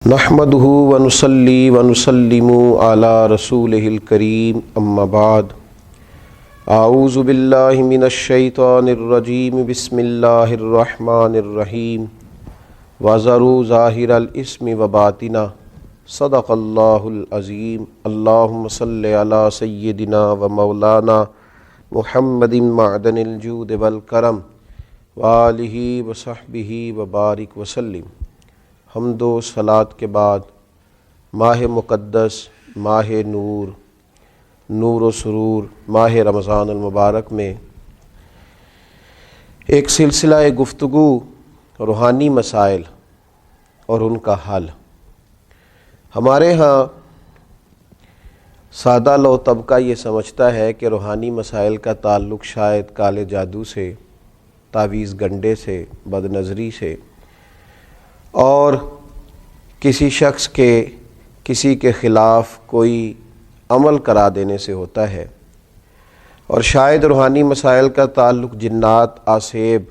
نحمدہ ونصلی ونسلم علی رسولہ الکریم اما بعد اعوذ باللہ من الشیطان الرجیم بسم اللہ الرحمن الرحیم وذروا ظاہر الاسم وباطنہ صدق اللہ العظیم اللہم صلی علی سیدنا ومولانا محمد معدن الجود والکرم وآلہ وصحبہ وبارک وسلم۔ حمد و صلات کے بعد ماہ مقدس، ماہ نور، نور و سرور، ماہ رمضان المبارک میں ایک سلسلہ گفتگو روحانی مسائل اور ان کا حل۔ ہمارے ہاں سادہ لو طبقہ یہ سمجھتا ہے کہ روحانی مسائل کا تعلق شاید کالے جادو سے، تعویذ گنڈے سے، بد نظری سے اور کسی شخص کے کسی کے خلاف کوئی عمل کرا دینے سے ہوتا ہے، اور شاید روحانی مسائل کا تعلق جنات، آسیب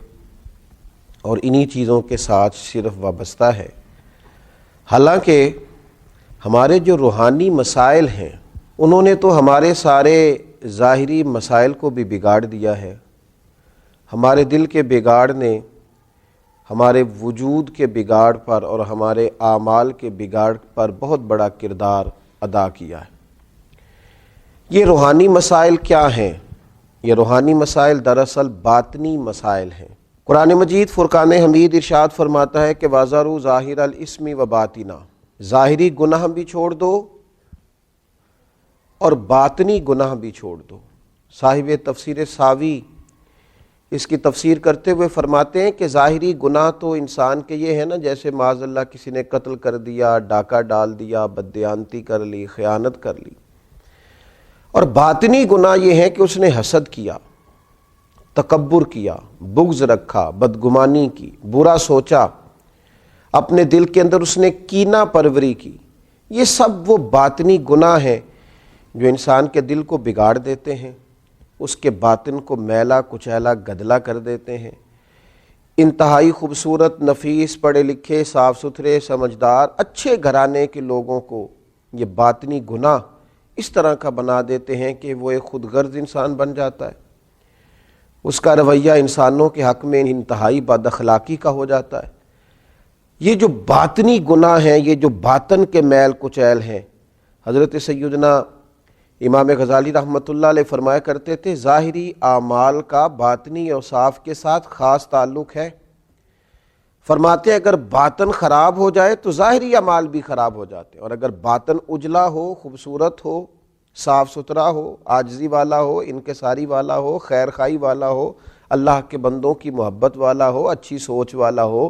اور انہی چیزوں کے ساتھ صرف وابستہ ہے۔ حالانکہ ہمارے جو روحانی مسائل ہیں انہوں نے تو ہمارے سارے ظاہری مسائل کو بھی بگاڑ دیا ہے۔ ہمارے دل کے بگاڑ نے ہمارے وجود کے بگاڑ پر اور ہمارے اعمال کے بگاڑ پر بہت بڑا کردار ادا کیا ہے۔ یہ روحانی مسائل کیا ہیں؟ یہ روحانی مسائل دراصل باطنی مسائل ہیں۔ قرآن مجید فرقان حمید ارشاد فرماتا ہے کہ وَذَرُوا ظَاهِرَ الْإِثْمِ وَبَاطِنَهُ، ظاہری گناہ بھی چھوڑ دو اور باطنی گناہ بھی چھوڑ دو۔ صاحب تفسیر ساوی اس کی تفسیر کرتے ہوئے فرماتے ہیں کہ ظاہری گناہ تو انسان کے یہ ہے نا، جیسے معاذ اللہ کسی نے قتل کر دیا، ڈاکہ ڈال دیا، بددیانتی کر لی، خیانت کر لی۔ اور باطنی گناہ یہ ہے کہ اس نے حسد کیا، تکبر کیا، بغض رکھا، بدگمانی کی، برا سوچا، اپنے دل کے اندر اس نے کینہ پروری کی۔ یہ سب وہ باطنی گناہ ہیں جو انسان کے دل کو بگاڑ دیتے ہیں، اس کے باطن کو میلا کچیلا گدلا کر دیتے ہیں۔ انتہائی خوبصورت، نفیس، پڑھے لکھے، صاف ستھرے، سمجھدار، اچھے گھرانے کے لوگوں کو یہ باطنی گناہ اس طرح کا بنا دیتے ہیں کہ وہ ایک خود غرض انسان بن جاتا ہے۔ اس کا رویہ انسانوں کے حق میں انتہائی بد اخلاقی کا ہو جاتا ہے۔ یہ جو باطنی گناہ ہیں، یہ جو باطن کے میل کچیل ہیں، حضرت سیدنا امام غزالی رحمۃ اللہ علیہ فرمایا کرتے تھے ظاہری اعمال کا باطنی اوصاف کے ساتھ خاص تعلق ہے۔ فرماتے ہیں اگر باطن خراب ہو جائے تو ظاہری اعمال بھی خراب ہو جاتے ہیں، اور اگر باطن اجلا ہو، خوبصورت ہو، صاف ستھرا ہو، عاجزی والا ہو، انکساری والا ہو، خیر خواہی والا ہو، اللہ کے بندوں کی محبت والا ہو، اچھی سوچ والا ہو،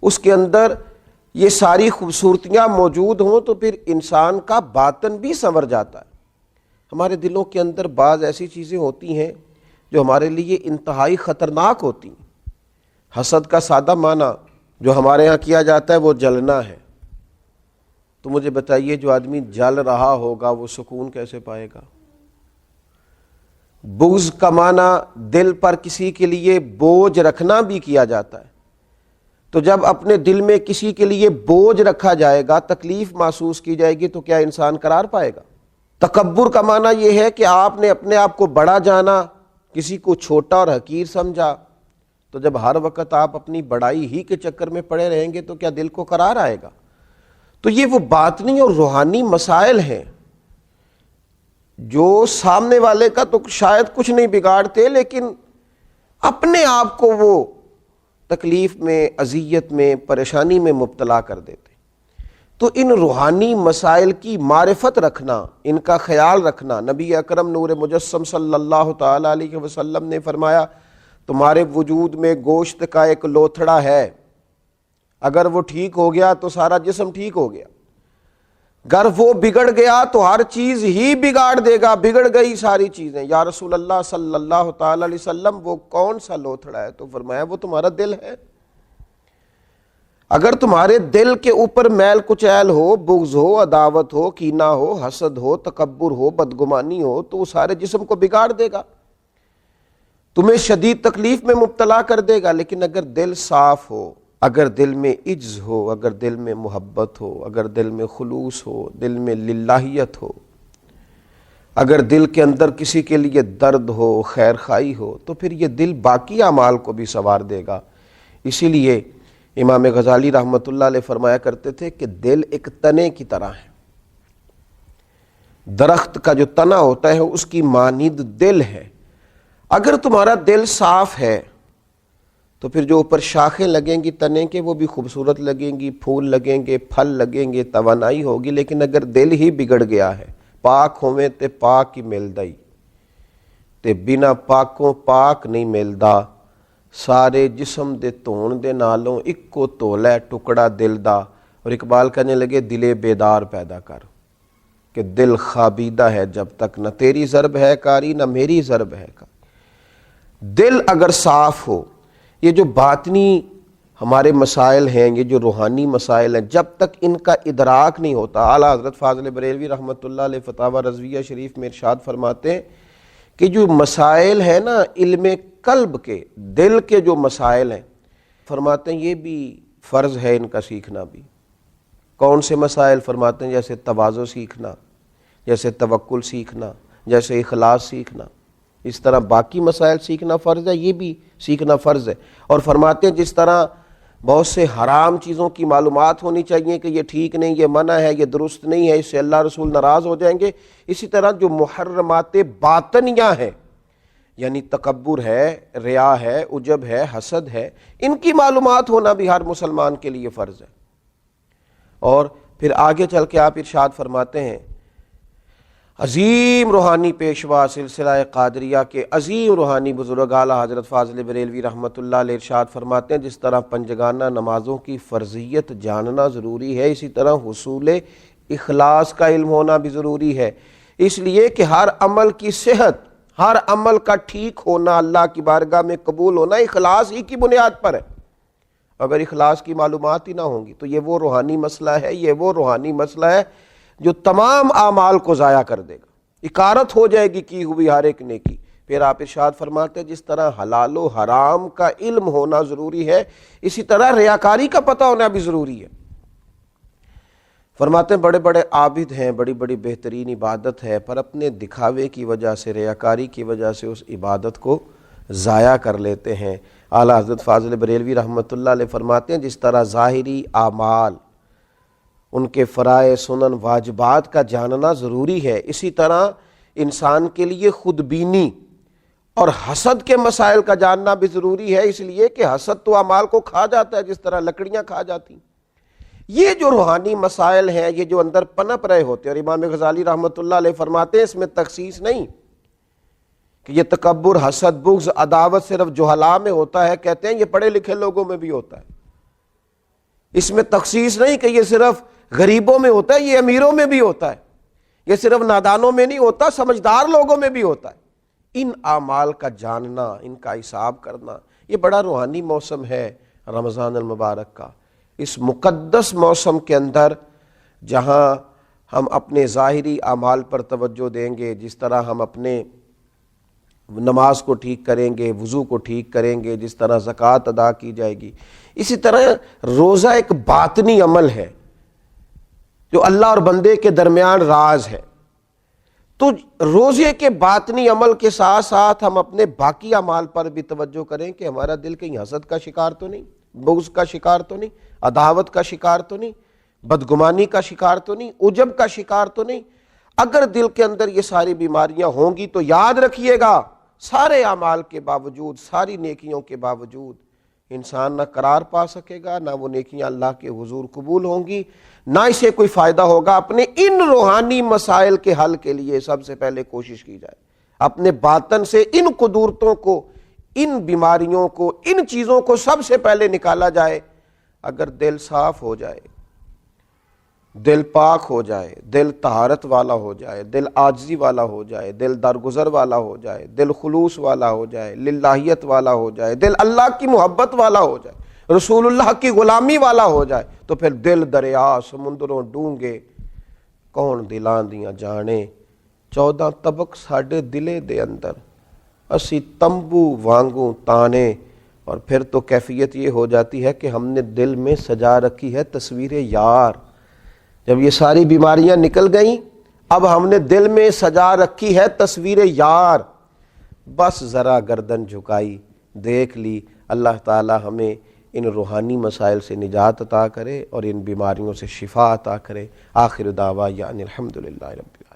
اس کے اندر یہ ساری خوبصورتیاں موجود ہوں تو پھر انسان کا باطن بھی سنور جاتا ہے۔ ہمارے دلوں کے اندر بعض ایسی چیزیں ہوتی ہیں جو ہمارے لیے انتہائی خطرناک ہوتی ہیں۔ حسد کا سادہ معنی جو ہمارے ہاں کیا جاتا ہے وہ جلنا ہے۔ تو مجھے بتائیے جو آدمی جل رہا ہوگا وہ سکون کیسے پائے گا؟ بغض کا معنی دل پر کسی کے لیے بوجھ رکھنا بھی کیا جاتا ہے۔ تو جب اپنے دل میں کسی کے لیے بوجھ رکھا جائے گا، تکلیف محسوس کی جائے گی، تو کیا انسان قرار پائے گا؟ تکبر کا معنی یہ ہے کہ آپ نے اپنے آپ کو بڑا جانا، کسی کو چھوٹا اور حقیر سمجھا۔ تو جب ہر وقت آپ اپنی بڑائی ہی کے چکر میں پڑے رہیں گے تو کیا دل کو قرار آئے گا؟ تو یہ وہ باطنی اور روحانی مسائل ہیں جو سامنے والے کا تو شاید کچھ نہیں بگاڑتے، لیکن اپنے آپ کو وہ تکلیف میں، اذیت میں، پریشانی میں مبتلا کر دیتے۔ تو ان روحانی مسائل کی معرفت رکھنا، ان کا خیال رکھنا، نبی اکرم نور مجسم صلی اللہ تعالی علیہ وسلم نے فرمایا تمہارے وجود میں گوشت کا ایک لوتھڑا ہے، اگر وہ ٹھیک ہو گیا تو سارا جسم ٹھیک ہو گیا، اگر وہ بگڑ گیا تو ہر چیز ہی بگاڑ دے گا، بگڑ گئی ساری چیزیں۔ یا رسول اللہ صلی اللہ تعالی علیہ وسلم وہ کون سا لوتھڑا ہے؟ تو فرمایا وہ تمہارا دل ہے۔ اگر تمہارے دل کے اوپر میل کچیل ہو، بغض ہو، عداوت ہو، کینہ ہو، حسد ہو، تکبر ہو، بدگمانی ہو، تو وہ سارے جسم کو بگاڑ دے گا، تمہیں شدید تکلیف میں مبتلا کر دے گا۔ لیکن اگر دل صاف ہو، اگر دل میں عجز ہو، اگر دل میں محبت ہو، اگر دل میں خلوص ہو، دل میں للہیت ہو، اگر دل کے اندر کسی کے لیے درد ہو، خیر خواہی ہو، تو پھر یہ دل باقی اعمال کو بھی سنوار دے گا۔ اسی لیے امام غزالی رحمۃ اللہ علیہ فرمایا کرتے تھے کہ دل ایک تنے کی طرح ہے، درخت کا جو تنا ہوتا ہے اس کی مانند دل ہے۔ اگر تمہارا دل صاف ہے تو پھر جو اوپر شاخیں لگیں گی تنے کے وہ بھی خوبصورت لگیں گی، پھول لگیں گے، پھل لگیں گے، توانائی ہوگی۔ لیکن اگر دل ہی بگڑ گیا ہے، پاک ہوویں تے پاک ہی ملدائی تے بنا پاکوں پاک نہیں ملدا، سارے جسم دے تون دے نالوں اکو تولا ٹکڑا دل دا۔ اور اقبال کہنے لگے دل بیدار پیدا کر، کہ دل خوابیدہ ہے جب تک، نہ تیری ضرب ہے کاری نہ میری ضرب ہے کاری۔ دل اگر صاف ہو، یہ جو باطنی ہمارے مسائل ہیں، یہ جو روحانی مسائل ہیں، جب تک ان کا ادراک نہیں ہوتا، اعلیٰ حضرت فاضل بریلوی رحمۃ اللہ علیہ فتاوی رضویہ شریف میں ارشاد فرماتے ہیں کہ جو مسائل ہیں نا علم قلب کے، دل کے جو مسائل ہیں، فرماتے ہیں یہ بھی فرض ہے ان کا سیکھنا بھی۔ کون سے مسائل؟ فرماتے ہیں جیسے تواضع سیکھنا، جیسے توکل سیکھنا، جیسے اخلاص سیکھنا، اس طرح باقی مسائل سیکھنا فرض ہے، یہ بھی سیکھنا فرض ہے۔ اور فرماتے ہیں جس طرح بہت سے حرام چیزوں کی معلومات ہونی چاہیے کہ یہ ٹھیک نہیں، یہ منع ہے، یہ درست نہیں ہے، اس سے اللہ رسول ناراض ہو جائیں گے، اسی طرح جو محرمات باطنیہ ہیں، یعنی تکبر ہے، ریا ہے، عجب ہے، حسد ہے، ان کی معلومات ہونا بھی ہر مسلمان کے لیے فرض ہے۔ اور پھر آگے چل کے آپ ارشاد فرماتے ہیں عظیم روحانی پیشوا سلسلہ قادریہ کے عظیم روحانی بزرگ اعلیٰ حضرت فاضل بریلوی رحمۃ اللہ علیہ ارشاد فرماتے ہیں جس طرح پنجگانہ نمازوں کی فرضیت جاننا ضروری ہے، اسی طرح حصول اخلاص کا علم ہونا بھی ضروری ہے، اس لیے کہ ہر عمل کی صحت، ہر عمل کا ٹھیک ہونا، اللہ کی بارگاہ میں قبول ہونا اخلاص ہی کی بنیاد پر ہے۔ اگر اخلاص کی معلومات ہی نہ ہوں گی تو یہ وہ روحانی مسئلہ ہے، یہ وہ روحانی مسئلہ ہے جو تمام اعمال کو ضائع کر دے گا، اکارت ہو جائے گی کی ہوئی ہر ایک نیکی۔ پھر آپ ارشاد فرماتے ہیں جس طرح حلال و حرام کا علم ہونا ضروری ہے، اسی طرح ریاکاری کا پتہ ہونا بھی ضروری ہے۔ فرماتے ہیں بڑے بڑے عابد ہیں، بڑی بڑی بہترین عبادت ہے، پر اپنے دکھاوے کی وجہ سے، ریاکاری کی وجہ سے اس عبادت کو ضائع کر لیتے ہیں۔ اعلیٰ حضرت فاضل بریلوی رحمۃ اللہ علیہ فرماتے ہیں جس طرح ظاہری اعمال، ان کے فرائض، سنن، واجبات کا جاننا ضروری ہے، اسی طرح انسان کے لیے خود بینی اور حسد کے مسائل کا جاننا بھی ضروری ہے، اس لیے کہ حسد تو اعمال کو کھا جاتا ہے جس طرح لکڑیاں کھا جاتی ہیں۔ یہ جو روحانی مسائل ہیں، یہ جو اندر پنپ رہے ہوتے ہیں، اور امام غزالی رحمۃ اللہ علیہ فرماتے ہیں اس میں تخصیص نہیں کہ یہ تکبر، حسد، بغض، عداوت صرف جہلاء میں ہوتا ہے، کہتے ہیں یہ پڑھے لکھے لوگوں میں بھی ہوتا ہے۔ اس میں تخصیص نہیں کہ یہ صرف غریبوں میں ہوتا ہے، یہ امیروں میں بھی ہوتا ہے، یہ صرف نادانوں میں نہیں ہوتا، سمجھدار لوگوں میں بھی ہوتا ہے۔ ان اعمال کا جاننا، ان کا حساب کرنا، یہ بڑا روحانی موسم ہے رمضان المبارک کا۔ اس مقدس موسم کے اندر جہاں ہم اپنے ظاہری اعمال پر توجہ دیں گے، جس طرح ہم اپنے نماز کو ٹھیک کریں گے، وضو کو ٹھیک کریں گے، جس طرح زکوٰۃ ادا کی جائے گی، اسی طرح روزہ ایک باطنی عمل ہے جو اللہ اور بندے کے درمیان راز ہے۔ تو روزے کے باطنی عمل کے ساتھ ساتھ ہم اپنے باقی اعمال پر بھی توجہ کریں کہ ہمارا دل کہیں حسد کا شکار تو نہیں، بغض کا شکار تو نہیں، عداوت کا شکار تو نہیں، بدگمانی کا شکار تو نہیں، عجب کا شکار تو نہیں۔ اگر دل کے اندر یہ ساری بیماریاں ہوں گی تو یاد رکھیے گا سارے اعمال کے باوجود، ساری نیکیوں کے باوجود انسان نہ قرار پا سکے گا، نہ وہ نیکیاں اللہ کے حضور قبول ہوں گی، نہ اسے کوئی فائدہ ہوگا۔ اپنے ان روحانی مسائل کے حل کے لیے سب سے پہلے کوشش کی جائے، اپنے باطن سے ان قدورتوں کو، ان بیماریوں کو، ان چیزوں کو سب سے پہلے نکالا جائے۔ اگر دل صاف ہو جائے، دل پاک ہو جائے، دل طہارت والا ہو جائے، دل عاجزی والا ہو جائے، دل درگزر والا ہو جائے، دل خلوص والا ہو جائے، للہیت والا ہو جائے، دل اللہ کی محبت والا ہو جائے، رسول اللہ کی غلامی والا ہو جائے، تو پھر دل دریا سمندروں ڈونگے کون دلاں دیاں جانے، 14 طبق ساڈے دلے دے اندر، اسی تمبو وانگوں تانے، اور پھر تو کیفیت یہ ہو جاتی ہے کہ ہم نے دل میں سجا رکھی ہے تصویر یار. جب یہ ساری بیماریاں نکل گئیں اب ہم نے دل میں سجا رکھی ہے تصویر یار. بس ذرا گردن جھکائی دیکھ لی. اللہ تعالی ہمیں ان روحانی مسائل سے نجات عطا کرے اور ان بیماریوں سے شفا عطا کرے. آخر دعوانا الحمدللہ رب العالمین.